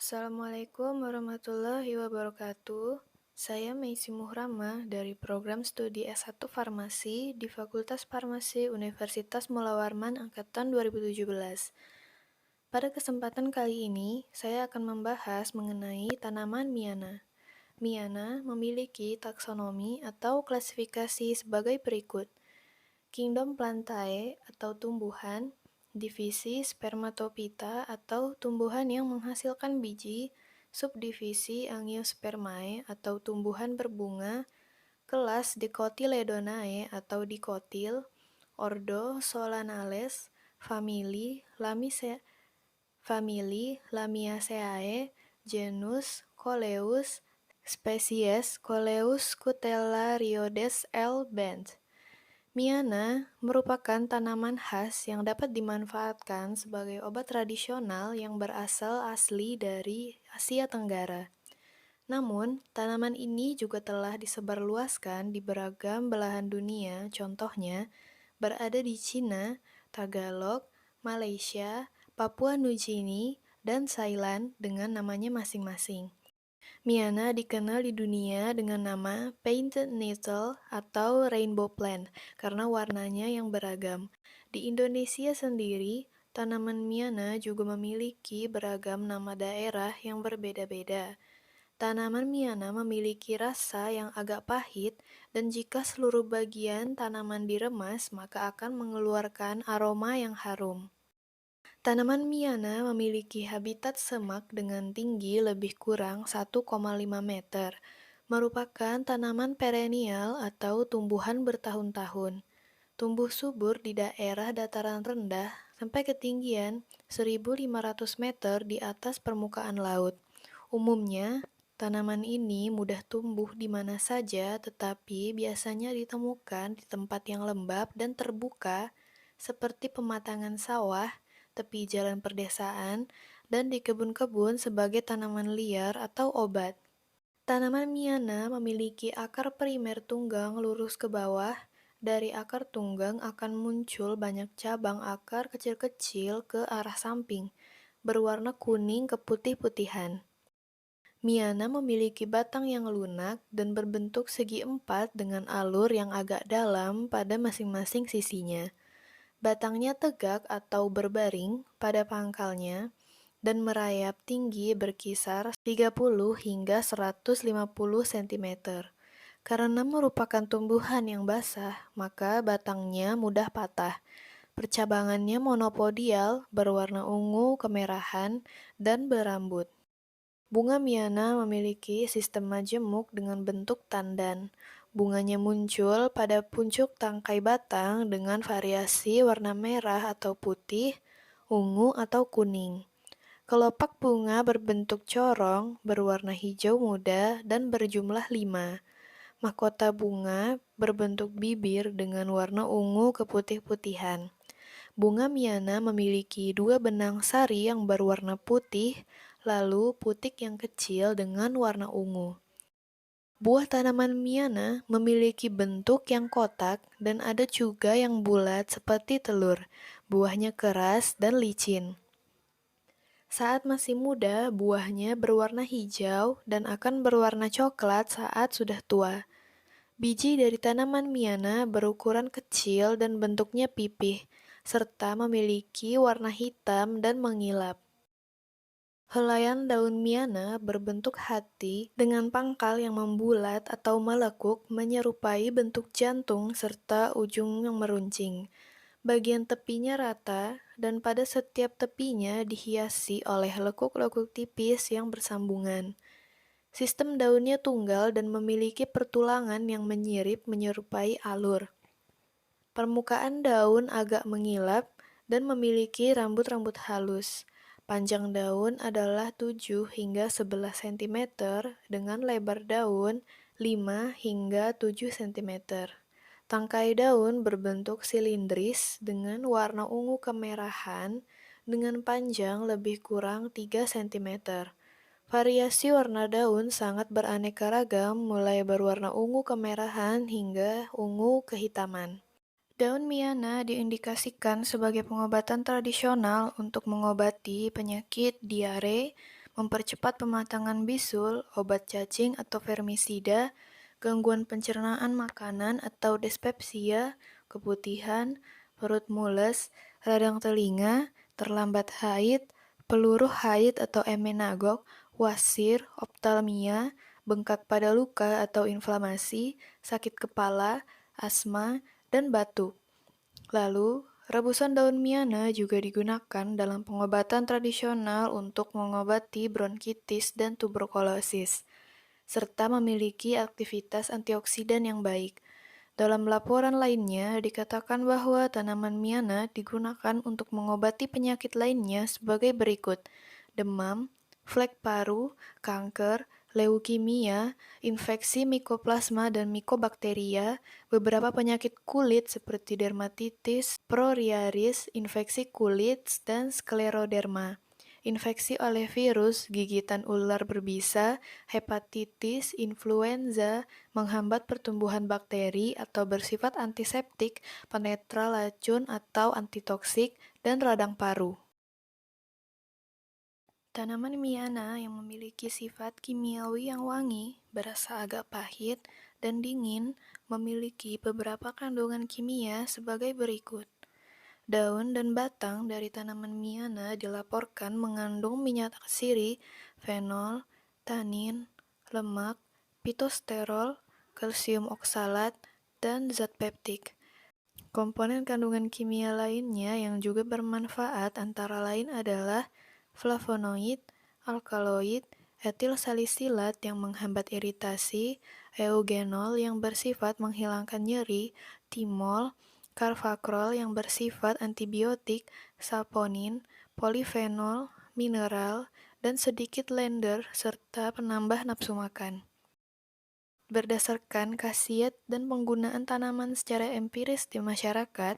Assalamualaikum warahmatullahi wabarakatuh. Saya Meisi Muhrama dari program studi S1 Farmasi di Fakultas Farmasi Universitas Mula Warman angkatan 2017. Pada kesempatan kali ini, saya akan membahas mengenai tanaman Miana. Miana memiliki taksonomi atau klasifikasi sebagai berikut. Kingdom Plantae atau tumbuhan, divisi Spermatophyta atau tumbuhan yang menghasilkan biji, subdivisi Angiospermae atau tumbuhan berbunga, kelas Dicotyledonae atau dikotil, ordo Solanales, famili Lamiaceae, genus Coleus, spesies Coleus Cutellarioides L. Benth. Miana merupakan tanaman khas yang dapat dimanfaatkan sebagai obat tradisional yang berasal asli dari Asia Tenggara. Namun, tanaman ini juga telah disebarluaskan di beragam belahan dunia, contohnya berada di Cina, Tagalog, Malaysia, Papua Nugini, dan Thailand dengan namanya masing-masing. Miana dikenal di dunia dengan nama Painted Nettle atau Rainbow Plant karena warnanya yang beragam. Di Indonesia sendiri, tanaman Miana juga memiliki beragam nama daerah yang berbeda-beda. Tanaman Miana memiliki rasa yang agak pahit dan jika seluruh bagian tanaman diremas maka akan mengeluarkan aroma yang harum. Tanaman Miana memiliki habitat semak dengan tinggi lebih kurang 1,5 meter, merupakan tanaman perennial atau tumbuhan bertahun-tahun. Tumbuh subur di daerah dataran rendah sampai ketinggian 1.500 meter di atas permukaan laut. Umumnya, tanaman ini mudah tumbuh di mana saja tetapi biasanya ditemukan di tempat yang lembab dan terbuka seperti pematangan sawah, tepi jalan perdesaan, dan di kebun-kebun sebagai tanaman liar atau obat. Tanaman Miana memiliki akar primer tunggang lurus ke bawah. Dari akar tunggang akan muncul banyak cabang akar kecil-kecil ke arah samping, berwarna kuning keputih-putihan. Miana memiliki batang yang lunak dan berbentuk segi empat dengan alur yang agak dalam pada masing-masing sisinya. Batangnya tegak atau berbaring pada pangkalnya dan merayap tinggi berkisar 30 hingga 150 cm. Karena merupakan tumbuhan yang basah, maka batangnya mudah patah. Percabangannya monopodial, berwarna ungu kemerahan, dan berambut. Bunga Miana memiliki sistem majemuk dengan bentuk tandan. Bunganya muncul pada puncuk tangkai batang dengan variasi warna merah atau putih, ungu atau kuning. Kelopak bunga berbentuk corong, berwarna hijau muda, dan berjumlah 5. Mahkota bunga berbentuk bibir dengan warna ungu keputih-putihan. Bunga Miana memiliki 2 benang sari yang berwarna putih, lalu putik yang kecil dengan warna ungu. Buah tanaman Miana memiliki bentuk yang kotak dan ada juga yang bulat seperti telur. Buahnya keras dan licin. Saat masih muda, buahnya berwarna hijau dan akan berwarna coklat saat sudah tua. Biji dari tanaman Miana berukuran kecil dan bentuknya pipih, serta memiliki warna hitam dan mengilap. Helaian daun Miana berbentuk hati dengan pangkal yang membulat atau melekuk menyerupai bentuk jantung serta ujung yang meruncing. Bagian tepinya rata dan pada setiap tepinya dihiasi oleh lekuk-lekuk tipis yang bersambungan. Sistem daunnya tunggal dan memiliki pertulangan yang menyirip menyerupai alur. Permukaan daun agak mengilap dan memiliki rambut-rambut halus. Panjang daun adalah 7 hingga 11 cm dengan lebar daun 5 hingga 7 cm. Tangkai daun berbentuk silindris dengan warna ungu kemerahan dengan panjang lebih kurang 3 cm. Variasi warna daun sangat beraneka ragam mulai berwarna ungu kemerahan hingga ungu kehitaman. Daun Miana diindikasikan sebagai pengobatan tradisional untuk mengobati penyakit diare, mempercepat pematangan bisul, obat cacing atau vermisida, gangguan pencernaan makanan atau dyspepsia, keputihan, perut mules, radang telinga, terlambat haid, peluruh haid atau emenagog, wasir, optalmia, bengkak pada luka atau inflamasi, sakit kepala, asma, dan batuk. Lalu, rebusan daun miana juga digunakan dalam pengobatan tradisional untuk mengobati bronkitis dan tuberkulosis, serta memiliki aktivitas antioksidan yang baik. Dalam laporan lainnya, dikatakan bahwa tanaman miana digunakan untuk mengobati penyakit lainnya sebagai berikut: demam, flek paru, kanker, leukemia, infeksi mikoplasma dan mikobakteria, beberapa penyakit kulit seperti dermatitis, psoriasis, infeksi kulit, dan skleroderma. Infeksi oleh virus, gigitan ular berbisa, hepatitis, influenza, menghambat pertumbuhan bakteri atau bersifat antiseptik, penetral racun atau antitoksik, dan radang paru. Tanaman miana yang memiliki sifat kimiawi yang wangi, berasa agak pahit, dan dingin, memiliki beberapa kandungan kimia sebagai berikut. Daun dan batang dari tanaman miana dilaporkan mengandung minyak atsiri, fenol, tanin, lemak, pitosterol, kalsium oksalat, dan zat peptik. Komponen kandungan kimia lainnya yang juga bermanfaat antara lain adalah flavonoid, alkaloid, etil salisilat yang menghambat iritasi, eugenol yang bersifat menghilangkan nyeri, timol, carfacrol yang bersifat antibiotik, saponin, polifenol, mineral, dan sedikit lender serta penambah nafsu makan. Berdasarkan khasiat dan penggunaan tanaman secara empiris di masyarakat,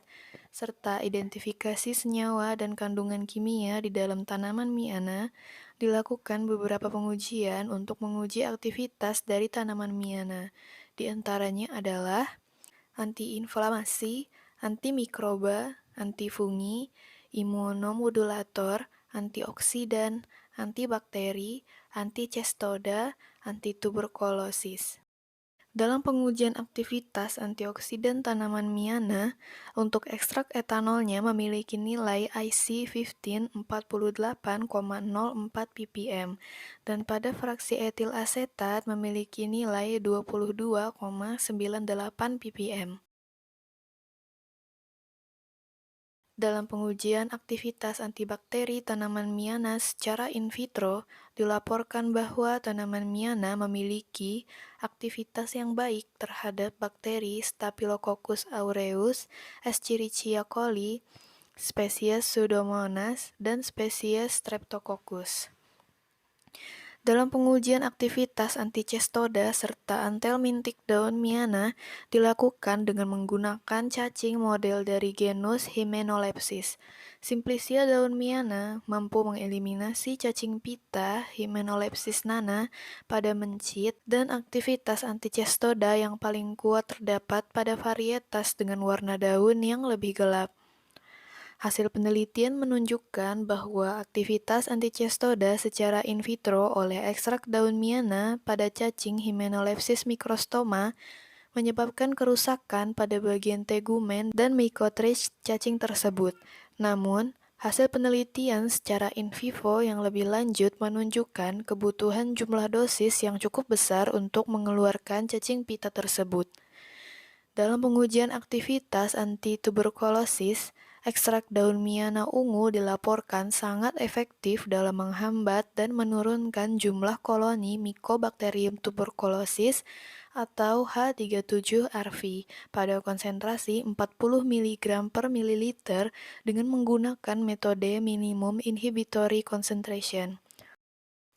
serta identifikasi senyawa dan kandungan kimia di dalam tanaman miana, dilakukan beberapa pengujian untuk menguji aktivitas dari tanaman miana. Di antaranya adalah antiinflamasi, antimikroba, antifungi, imunomodulator, antioksidan, antibakteri, anticestoda, antituberkulosis. Dalam pengujian aktivitas antioksidan tanaman miana, untuk ekstrak etanolnya memiliki nilai IC15 48,04 ppm, dan pada fraksi etil asetat memiliki nilai 22,98 ppm. Dalam pengujian aktivitas antibakteri tanaman miana secara in vitro, dilaporkan bahwa tanaman miana memiliki aktivitas yang baik terhadap bakteri Staphylococcus aureus, Escherichia coli, spesies Pseudomonas, dan spesies Streptococcus. Dalam pengujian aktivitas anticestoda serta antelmintik daun miana dilakukan dengan menggunakan cacing model dari genus Hymenolepsis. Simplicia daun miana mampu mengeliminasi cacing pita Hymenolepsis nana pada mencit, dan aktivitas anticestoda yang paling kuat terdapat pada varietas dengan warna daun yang lebih gelap. Hasil penelitian menunjukkan bahwa aktivitas anticestoda secara in vitro oleh ekstrak daun miana pada cacing Hymenolepsis microstoma menyebabkan kerusakan pada bagian tegumen dan mycotrichs cacing tersebut. Namun, hasil penelitian secara in vivo yang lebih lanjut menunjukkan kebutuhan jumlah dosis yang cukup besar untuk mengeluarkan cacing pita tersebut. Dalam pengujian aktivitas anti-tuberkulosis, ekstrak daun miana ungu dilaporkan sangat efektif dalam menghambat dan menurunkan jumlah koloni Mycobacterium tuberculosis atau H37RV pada konsentrasi 40 mg per mililiter dengan menggunakan metode minimum inhibitory concentration.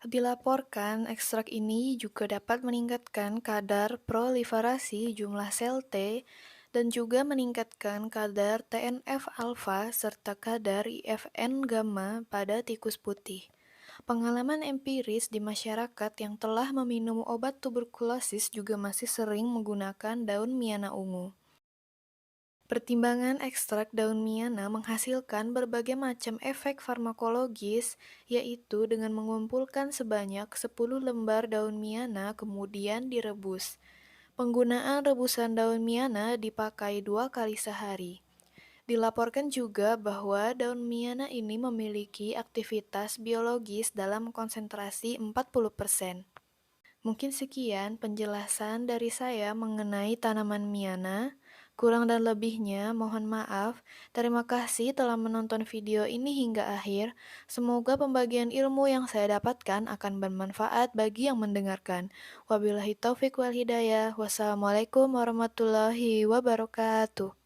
Dilaporkan, ekstrak ini juga dapat meningkatkan kadar proliferasi jumlah sel T dan juga meningkatkan kadar TNF-alfa serta kadar IFN gamma pada tikus putih. Pengalaman empiris di masyarakat yang telah meminum obat tuberkulosis juga masih sering menggunakan daun miana ungu. Pertimbangan ekstrak daun miana menghasilkan berbagai macam efek farmakologis, yaitu dengan mengumpulkan sebanyak 10 lembar daun miana kemudian direbus. Penggunaan rebusan daun miana dipakai 2 kali sehari. Dilaporkan juga bahwa daun miana ini memiliki aktivitas biologis dalam konsentrasi 40%. Mungkin sekian penjelasan dari saya mengenai tanaman miana. Kurang dan lebihnya mohon maaf. Terima kasih telah menonton video ini hingga akhir. Semoga pembagian ilmu yang saya dapatkan akan bermanfaat bagi yang mendengarkan. Wabillahi taufik wal hidayah. Wassalamualaikum warahmatullahi wabarakatuh.